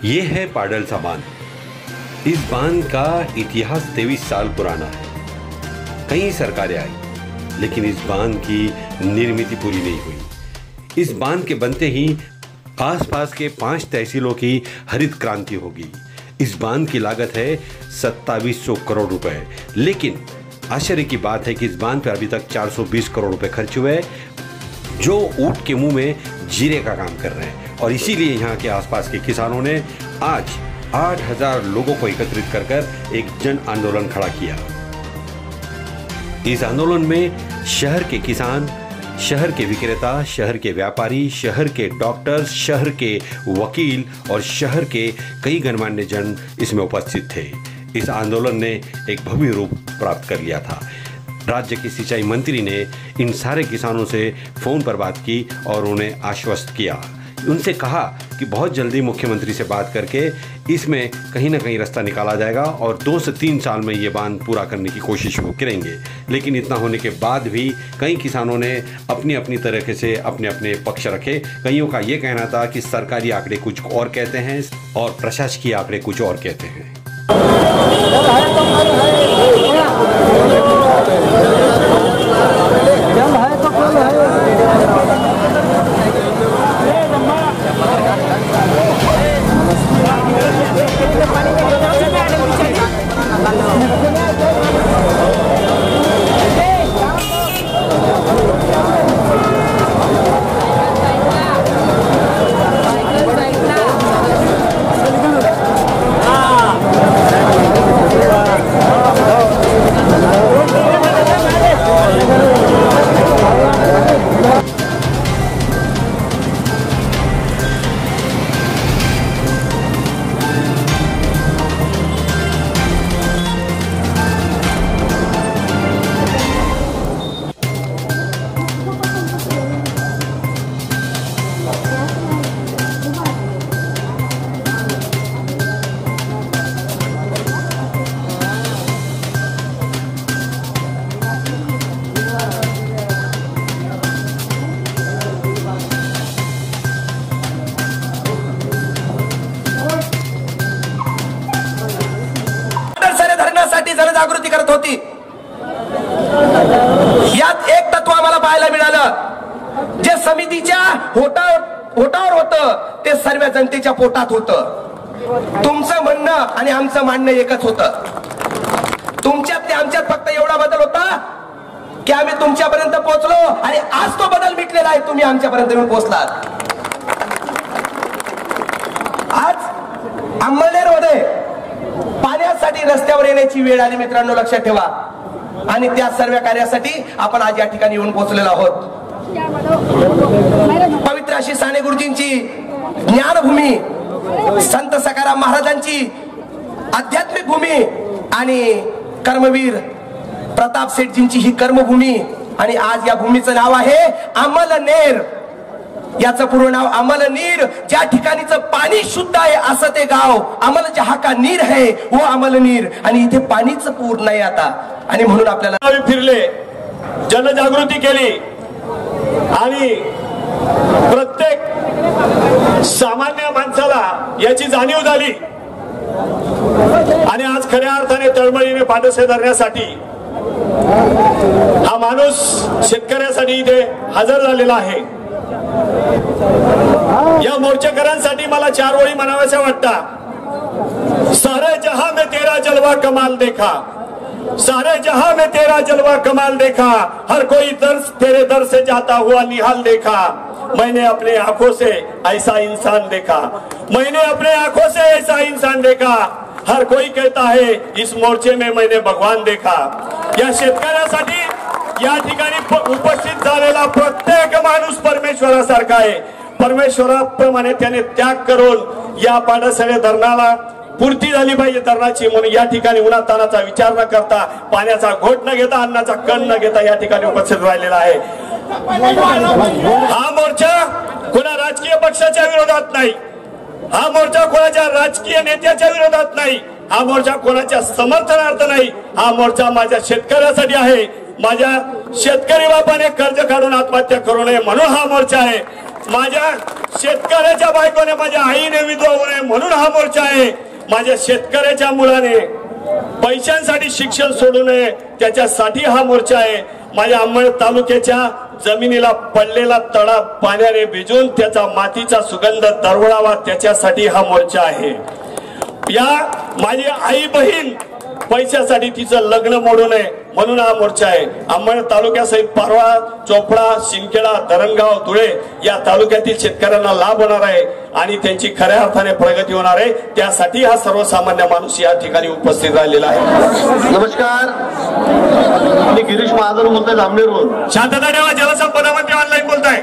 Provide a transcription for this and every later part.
ये है पाडलचा बांध। इस बांध का इतिहास 23 साल पुराना है। कई सरकारें आई, लेकिन इस बांध की निर्मित पूरी नहीं हुई। इस बांध के बनते ही आसपास के 5 तहसीलों की हरित क्रांति होगी। इस बांध की लागत है 2700 करोड़ रुपए, लेकिन आश्चर्य की बात है कि इस बांध पर अभी तक 420 करोड़ रुपए खर्च हुए, जो ऊंट के मुंह में जीरे का काम कर रहे हैं। और इसीलिए यहाँ के आसपास के किसानों ने आज 8000 लोगों को एकत्रित कर एक जन आंदोलन खड़ा किया। इस आंदोलन में शहर के किसान, शहर के विक्रेता, शहर के व्यापारी, शहर के डॉक्टर, शहर के वकील और शहर के कई गणमान्य जन इसमें उपस्थित थे। इस आंदोलन ने एक भव्य रूप प्राप्त कर लिया था। राज्य के सिंचाई मंत्री ने इन सारे किसानों से फोन पर बात की और उन्हें आश्वस्त किया। उनसे कहा कि बहुत जल्दी मुख्यमंत्री से बात करके इसमें कहीं ना कहीं रास्ता निकाला जाएगा और 2 से 3 साल में ये बांध पूरा करने की कोशिश वो करेंगे। लेकिन इतना होने के बाद भी कई किसानों ने अपनी अपनी तरीके से अपने अपने पक्ष रखे। कईयों का ये कहना था कि सरकारी आंकड़े कुछ और कहते हैं और प्रशासकीय आंकड़े कुछ और कहते हैं। जनजागृती करत होती। यात एक तत्व आम्हाला पाहायला मिळालं, जे समितीच्या होटावर होतं ते सर्व जनतेच्या पोटात होतं। तुमचं म्हणणं आणि आमचं मानणं एकच होतं। तुमच्यात ते आमच्यात फक्त एवढा बदल होता की आम्ही तुमच्यापर्यंत पोहोचलो आणि आज तो बदल मिटलेला आहे। तुम्ही आमच्यापर्यंत येऊन पोहोचलात। आज अंमळनेरमध्ये पाण्यासाठी रस्त्यावर येण्याची वेळ आली मित्रांनो, लक्षात ठेवा। आणि त्या सर्व कार्यासाठी आपण आज या ठिकाणी येऊन पोहोचलेलो आहोत। पवित्र अशी साने गुरुजींची ज्ञानभूमी, संत सखाराम महाराजांची आध्यात्मिक भूमी आणि कर्मवीर प्रताप शेठजींची ही कर्मभूमी। आणि आज या भूमीचं नाव आहे अमलनेर। याचं पूर्ण नाव अमलनीर, ज्या ठिकाणीचं पाणी शुद्ध आहे असं ते गाव। अमल जहा का नीर है वो अमलनीर। आणि इथे पाणीच पूर्ण नाही आता। आणि म्हणून आपल्याला फिरले, जनजागृती केली आणि प्रत्येक सामान्य माणसाला याची जाणीव झाली। आणि आज खऱ्या अर्थाने तळमळीने पाडसे धरण्यासाठी हा माणूस शेतकऱ्यासाठी इथे हजर झालेला आहे। या मोर्चेकरांसाठी मला 4 ओळी म्हणाव्याशा वाटतात। सारे जहां में तेरा जलवा कमाल देखा, सारे जहां में तेरा जलवा कमाल देखा, हर कोई दर्द तेरे दर से जाता हुआ निहाल देखा। मैंने अपने आंखों से ऐसा इंसान देखा, मैंने अपने आंखों से ऐसा इंसान देखा। हर कोई कहता है इस मोर्चे में मैंने भगवान देखा। या शेतकऱ्यासाठी या ठिकाणी उपस्थित झालेला प्रत्येक माणूस परमेश्वरासारखा आहे। परमेश्वराप्रमाणे त्याने त्याग करून या पाडसरे धरणाला पूर्ती झाली पाहिजे धरणाची, म्हणून या ठिकाणी उन्हातानाचा विचार न करता, पाण्याचा घोट न घेता, अन्नाचा कण न घेता या ठिकाणी उपस्थित राहिलेला आहे। हा मोर्चा कोणा राजकीय पक्षाच्या विरोधात नाही, हा मोर्चा कोणाच्या राजकीय नेत्याच्या विरोधात नाही, हा मोर्चा कोणाच्या समर्थनार्थ नाही, हा मोर्चा माझ्या शेतकऱ्यासाठी आहे। माझ्या शेतकरी बापाने कर्ज काढून आत्महत्या करू नये म्हणून हा मोर्चा आहे। माझ्या शेतकऱ्याच्या बायकोने, माझ्या आईने विधवा होऊ नये म्हणून हा मोर्चा आहे. माझ्या शेतकऱ्याच्या मुलाने पैशांसाठी शिक्षण सोडू नये त्याच्यासाठी हा मोर्चा आहे. माझ्या अंबड तालुक्याच्या जमिनीला पडलेला तडा पाण्याने भिजून त्याचा मातीचा सुगंध दरवळावा त्याच्यासाठी हा मोर्चा आहे. या माझी आई बहीण पैशासाठी तिचं लग्न मोडू नये म्हणून हा मोर्चा आहे. अंबड तालुक्यासहित पारवा, चोपडा, शिंदखेडा, धरणगाव, धुळे या तालुक्यातील शेतकऱ्यांना लाभ होणार आहे आणि त्यांची खऱ्या अर्थाने प्रगती होणार आहे. त्यासाठी हा सर्वसामान्य माणूस या ठिकाणी उपस्थित राहिलेला आहे. नमस्कार, मी गिरीश महाजन बोलतोय जामनेरवरून. शांतता ठेवा, जलसंपदा मंत्री ऑनलाईन बोलताय.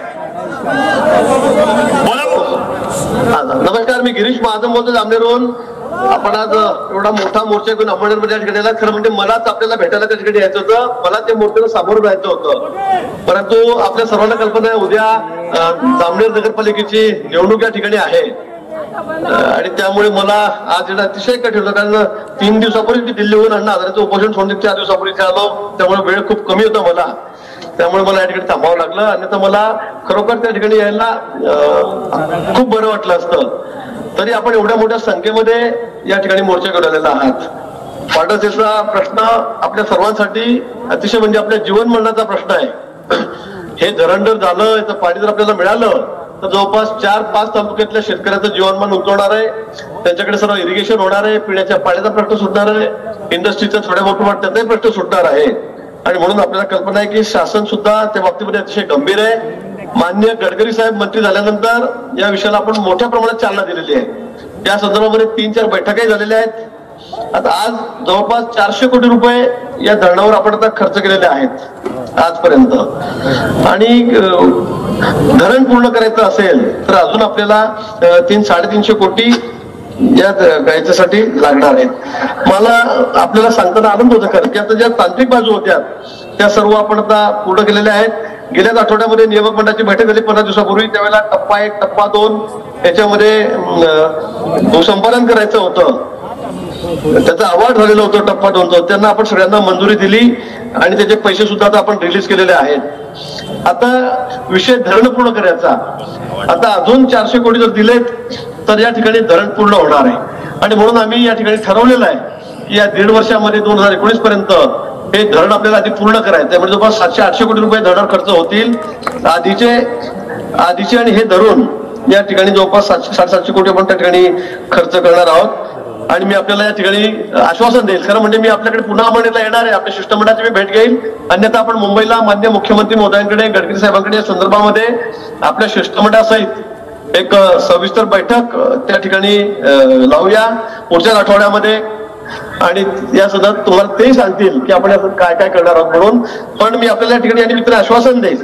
नमस्कार, मी गिरीश महाजन बोलतोय जामनेरवरून. आपण आज एवढा मोठा मोर्चा घेऊन अंबडमध्ये या ठिकाणी, खरं म्हणजे मलाच आपल्याला भेटायला त्या ठिकाणी यायचं होतं. मला त्या मोर्चाला सामोरं जायचं होतं, परंतु आपल्या सर्वांना कल्पना आहे उद्या जामनेर नगरपालिकेची निवडणूक या ठिकाणी आहे आणि त्यामुळे मला आज येणं अतिशय कठीण होतं. कारण 3 दिवसापूर्वी मी दिल्लीहून अण्णा हजारेचं उपोषण सोडून 4 दिवसापूर्वी आलो, त्यामुळे वेळ खूप कमी होता मला. त्यामुळे मला या ठिकाणी थांबावं लागलं. अन्यथा मला खरोखर त्या ठिकाणी यायला खूप बरं वाटलं असतं. तरी आपण एवढ्या मोठ्या संख्येमध्ये या ठिकाणी मोर्चा घेऊन आलेला आहात. पाटसेचा प्रश्न आपल्या सर्वांसाठी अतिशय म्हणजे आपल्या जीवन मरणाचा प्रश्न आहे. हे धरण जर झालं, याचं पाणी जर आपल्याला मिळालं तर जवळपास 4-5 तालुक्यातल्या शेतकऱ्याचं जीवनमान उंचवणार आहे. त्यांच्याकडे सर्व इरिगेशन होणार आहे, पिण्याच्या पाण्याचा प्रश्न सुटणार आहे, इंडस्ट्रीचा थोड्या मोठ्या त्याचाही प्रश्न सुटणार आहे. आणि म्हणून आपल्याला कल्पना आहे की शासन सुद्धा त्या बाबतीमध्ये अतिशय गंभीर आहे. माननीय गडकरी साहेब मंत्री झाल्यानंतर या विषयाला आपण मोठ्या प्रमाणात चालना दिलेली आहे. त्या संदर्भामध्ये 3-4 बैठकाही झालेल्या आहेत. आता आज जवळपास 400 कोटी रुपये या धरणावर आपण आता खर्च केलेले आहेत आजपर्यंत. आणि धरण पूर्ण करायचं असेल तर अजून आपल्याला 300-350 कोटी याच्यासाठी लागणार आहेत. मला आपल्याला सांगताना आनंद होता खरं की आता ज्या तांत्रिक बाजू होत्या त्या सर्व आपण आता पूर्ण केलेल्या आहेत. गेल्याच आठवड्यामध्ये नियामक मंडळाची बैठक झाली 15 दिवसापूर्वी. त्यावेळेला टप्पा 1, टप्पा 2 याच्यामध्ये भूसंपादन करायचं होतं, त्याचा अहवाल झालेलं होतं टप्पा 2चं. त्यांना आपण सगळ्यांना मंजुरी दिली आणि त्याचे पैसे सुद्धा आता आपण रिलीज केलेले आहेत. आता विषय धरण पूर्ण करायचा. आता अजून 400 कोटी जर दिलेत तर या ठिकाणी धरण पूर्ण होणार आहे. आणि म्हणून आम्ही या ठिकाणी ठरवलेलं आहे की या 1.5 वर्षामध्ये 2019 पर्यंत हे धरण आपल्याला आधी पूर्ण करायचं आहे. म्हणजे जवळपास 700-800 कोटी रुपये धरणावर खर्च होतील आधीचे आणि हे धरून या ठिकाणी जवळपास 700-700 कोटी आपण त्या ठिकाणी खर्च करणार आहोत. आणि मी आपल्याला या ठिकाणी आश्वासन देईल. खरं म्हणजे मी आपल्याकडे पुन्हा अंबडनेरला येणार आहे, आपल्या शिष्टमंडळाची मी भेट घेईल. अन्यथा आपण मुंबईला माननीय मुख्यमंत्री महोदयांकडे, गडकरी साहेबांकडे या संदर्भामध्ये आपल्या शिष्टमंडळासहित एक सविस्तर बैठक त्या ठिकाणी लावूया पुढच्या आठवड्यामध्ये. आणि या संदर्भात तुम्हाला तेही सांगतील की आपण यात काय काय करणार आहोत म्हणून. पण मी आपल्याला या ठिकाणी आणि मित्र आश्वासन देईल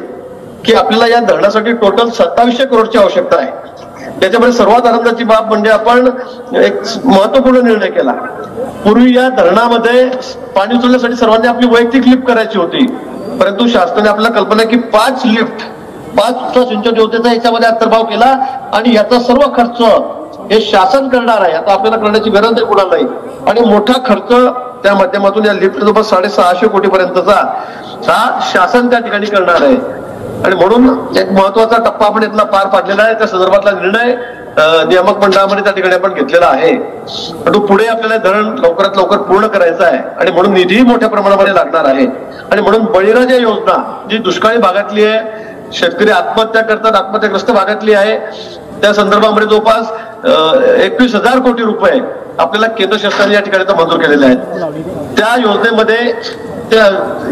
की आपल्याला या धरणासाठी टोटल 2700 करोडची आवश्यकता आहे. त्याच्यामध्ये सर्वात आनंदाची बाब म्हणजे आपण एक महत्वपूर्ण निर्णय केला. पूर्वी या धरणामध्ये पाणी उचलण्यासाठी सर्वांनी आपली वैयक्तिक लिफ्ट करायची होती, परंतु शासनाने आपल्याला कल्पना की 5 लिफ्ट 5 सिंचन योजनेचा याच्यामध्ये अंतर्भाव केला आणि याचा सर्व खर्च हे शासन करणार आहे. आता आपल्याला करण्याची गरज नाही कुणालाही. आणि मोठा खर्च त्या माध्यमातून या लिफ्ट जवळपास 650 कोटी पर्यंतचा हा शासन त्या ठिकाणी करणार आहे. आणि म्हणून एक महत्वाचा टप्पा आपण इथला पार पाडलेला आहे. त्या संदर्भातला निर्णय नियामक मंडळामध्ये त्या ठिकाणी आपण घेतलेला आहे. परंतु पुढे आपल्याला धरण लवकरात लवकर पूर्ण करायचं आहे आणि म्हणून निधीही मोठ्या प्रमाणामध्ये लागणार आहे. आणि म्हणून बळीराजा योजना जी दुष्काळी भागातली आहे, शेतकरी आत्महत्या करतात, आत्महत्याग्रस्त भागातली आहे, त्या संदर्भामध्ये जवळपास 21,000 कोटी रुपये आपल्याला केंद्र शासनाने या ठिकाणी मंजूर केलेले आहेत. त्या योजनेमध्ये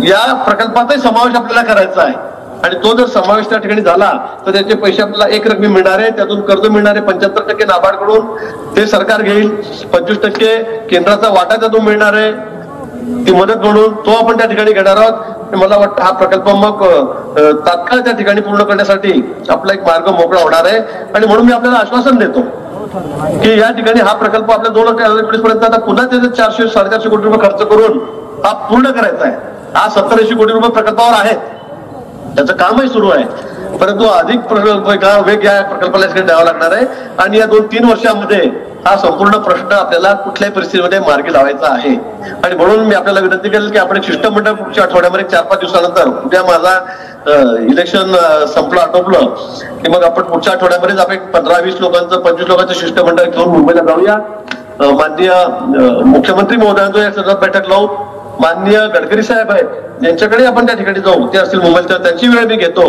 या प्रकल्पाचाही समावेश आपल्याला करायचा आहे. आणि तो जर समावेश त्या ठिकाणी झाला तर त्याचे पैसे आपल्याला एक रकमी मिळणार आहे. त्यातून कर्ज मिळणार आहे 75% नाबार्डकडून, ते सरकार घेईल. 25% केंद्राचा वाटा त्यातून मिळणार आहे, ती मदत म्हणून तो आपण त्या ठिकाणी घेणार आहोत. मला वाटतं हा प्रकल्प मग तात्काळ त्या ठिकाणी पूर्ण करण्यासाठी आपला एक मार्ग मोकळा होणार आहे. आणि म्हणून मी आपल्याला आश्वासन देतो की या ठिकाणी हा प्रकल्प आपल्या 2019 पर्यंत आता पुन्हा त्याचे 400-450 कोटी रुपये खर्च करून हा पूर्ण करायचा आहे. हा 70-80 कोटी रुपये प्रकल्पावर आहेत, त्याचं कामही सुरू आहे. परंतु अधिक वेग या प्रकल्पाला द्यावा लागणार आहे. आणि या 2-3 वर्षामध्ये हा संपूर्ण प्रश्न आपल्याला कुठल्याही परिस्थितीमध्ये मार्गी लावायचा आहे. आणि म्हणून मी आपल्याला विनंती करेल की आपण एक शिष्टमंडळ पुढच्या आठवड्यामध्ये 4-5 दिवसानंतर, उद्या माझा इलेक्शन संपलं आटोपलं की मग आपण पुढच्या आठवड्यामध्येच आपण 15-20 लोकांचं 25 लोकांचं शिष्टमंडळ घेऊन मुंबईला जाऊया. माननीय मुख्यमंत्री महोदयांचं या संदर्भात बैठक लावू. माननीय गडकरी साहेब आहेत यांच्याकडे आपण त्या ठिकाणी जाऊ, ते असतील मुंबईत, तर त्यांची वेळ मी घेतो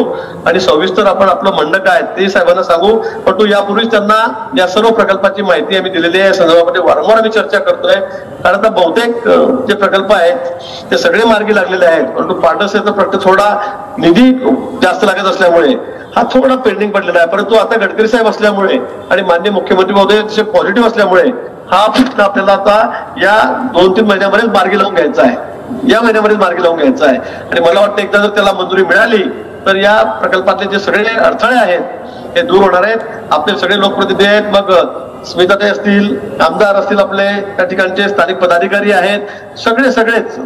आणि सविस्तर आपण आपलं म्हणणं काय ते साहेबांना सांगू. पण तो यापूर्वीच त्यांना या सर्व प्रकल्पाची माहिती आम्ही दिलेली आहे. संदर्भामध्ये वारंवार आम्ही चर्चा करतोय, कारण आता बहुतेक जे प्रकल्प आहेत ते सगळे मार्गी लागलेले आहेत. परंतु पाटसचा प्रश्न थोडा निधी जास्त लागत असल्यामुळे हा थोडा पेंडिंग पडलेला आहे. परंतु आता गडकरी साहेब असल्यामुळे आणि माननीय मुख्यमंत्री महोदय तसे पॉझिटिव्ह असल्यामुळे हा प्रश्न आपल्याला आता या 2-3 महिन्यामध्येच मार्गी लावून घ्यायचा आहे. या महिन्यामध्येच मार्गी लावून घ्यायचा आहे. आणि मला वाटतं एकदा जर त्याला मंजुरी मिळाली तर या प्रकल्पातले जे सगळे अडथळे आहेत ते दूर होणार आहेत. आपले सगळे लोकप्रतिनिधी आहेत, मग स्मिताताई असतील, आमदार असतील, आपले त्या ठिकाणचे स्थानिक पदाधिकारी आहेत, सगळेच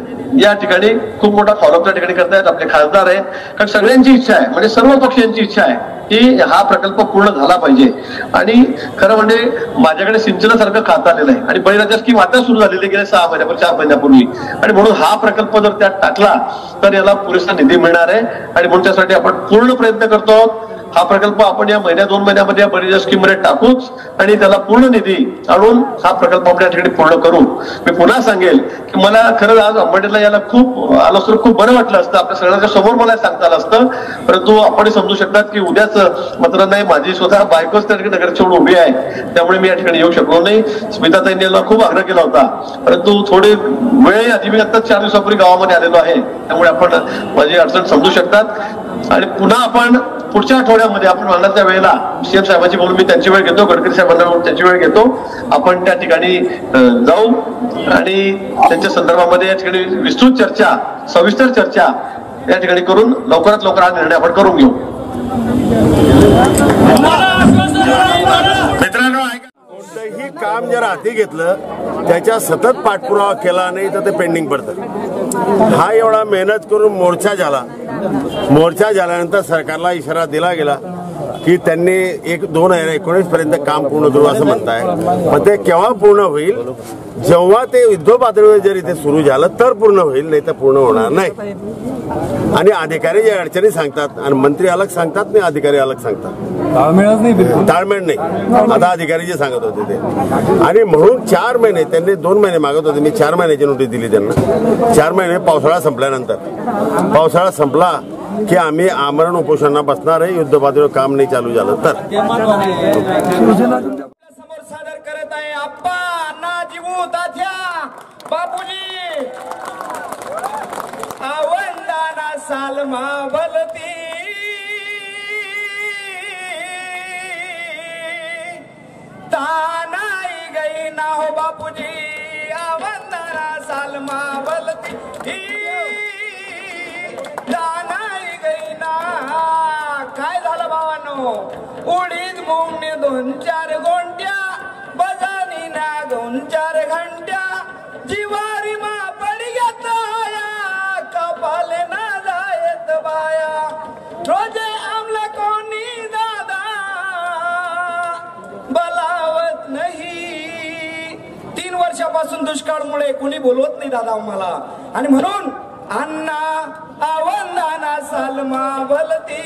या ठिकाणी खूप मोठा फॉलोअप त्या ठिकाणी करतायत. आपले खासदार आहेत, कारण सगळ्यांची इच्छा आहे, म्हणजे सर्व पक्षांची इच्छा आहे की हा प्रकल्प पूर्ण झाला पाहिजे. आणि खरं म्हणजे माझ्याकडे सिंचनासारखं खातं आलेलं आहे आणि बळीराजा स्कीम आता सुरू झालेली गेल्या 6 महिन्यापूर्वी 4 महिन्यापूर्वी. आणि म्हणून हा प्रकल्प जर त्यात टाकला तर याला पुरेसा निधी मिळणार आहे. आणि म्हणून त्यासाठी आपण पूर्ण प्रयत्न करतो आहोत. हा प्रकल्प आपण या 1-2 महिन्यामध्ये या बळीराजा स्कीम मध्ये टाकूच आणि त्याला पूर्ण निधी आणून हा प्रकल्प आपण या ठिकाणी पूर्ण करू. मी पुन्हा सांगेल की मला खरं आज अंबरनाथला यायला खूप आलो असतं, खूप बरं वाटलं असतं, आपल्या सगळ्यांच्या समोर मला सांगता आलं असतं. परंतु आपण समजू शकतात की उद्याच मात्र नाही, माझी स्वतः बायकोच त्या ठिकाणी नगरचेवढ उभी आहे, त्यामुळे मी या ठिकाणी येऊ शकलो नाही. स्मिताताईंनी याला खूप आग्रह केला होता, परंतु थोडे वेळ आधी मी आता 4 दिवसापूर्वी गावामध्ये आलेलो आहे, त्यामुळे आपण माझी अडचण समजू शकतात. आणि पुन्हा आपण पुढच्या आठवड्यामध्ये आपण मांडण्याच्या वेळेला सीएम साहेबांची बोलून मी त्यांची वेळ घेतो, गडकरी साहेबांना बोलून त्यांची वेळ घेतो. आपण त्या ठिकाणी जाऊ आणि त्यांच्या संदर्भामध्ये या ठिकाणी विस्तृत चर्चा, सविस्तर चर्चा या ठिकाणी करून लवकरात लवकर हा निर्णय आपण करून घेऊ. मित्रांनो, कोणतंही काम जर हाती घेतलं त्याच्या सतत पाठपुरावा केला नाही तर ते पेंडिंग पडतं. हा एवढा मेहनत करून मोर्चा झाल्यानंतर सरकारला इशारा दिला गेला की त्यांनी 2019 पर्यंत काम पूर्ण करू असं म्हणताय. पण ते केव्हा पूर्ण होईल? जेव्हा ते युद्ध पातळीवर जर इथे सुरू झालं तर पूर्ण होईल, नाही तर पूर्ण होणार नाही. आणि अधिकारी जे अडचणी सांगतात आणि मंत्री अलग सांगतात आणि अधिकारी अलग सांगतात, ताळमेळ नाही. आता अधिकारी जे सांगत होते ते, आणि म्हणून 4 महिने त्यांनी 2 महिने मागत होते. मी 4 महिन्याची नोटीस दिली त्यांना. 4 महिने पावसाळा संपल्यानंतर, पावसाळा संपला की आम्ही आमरण उपोषणाला बसणार आहे, युद्ध पातळीवर काम नाही चालू झालं तर. समोर सादर करत आहे आप्पा अण्णा जीवू तात्या बापूजी आवंदाना सालमा बलती तानाई गई ना हो बापूजी आवंदाना सालमा बलती तानाई गई ना. काय झालं भावांनो? उडीद मुंगने 2-4 गोंट्या बजानी ना 2-4 घंट्या जिवारी मा पडी घेताया कपाले ना जायत बाया रोजे आमला कोणी दादा बोलावत नाही. 3 वर्षापासून दुष्काळमुळे कोणी बोलवत नाही दादा आम्हाला. आणि म्हणून अण्णा आवंदाना सालमा बलती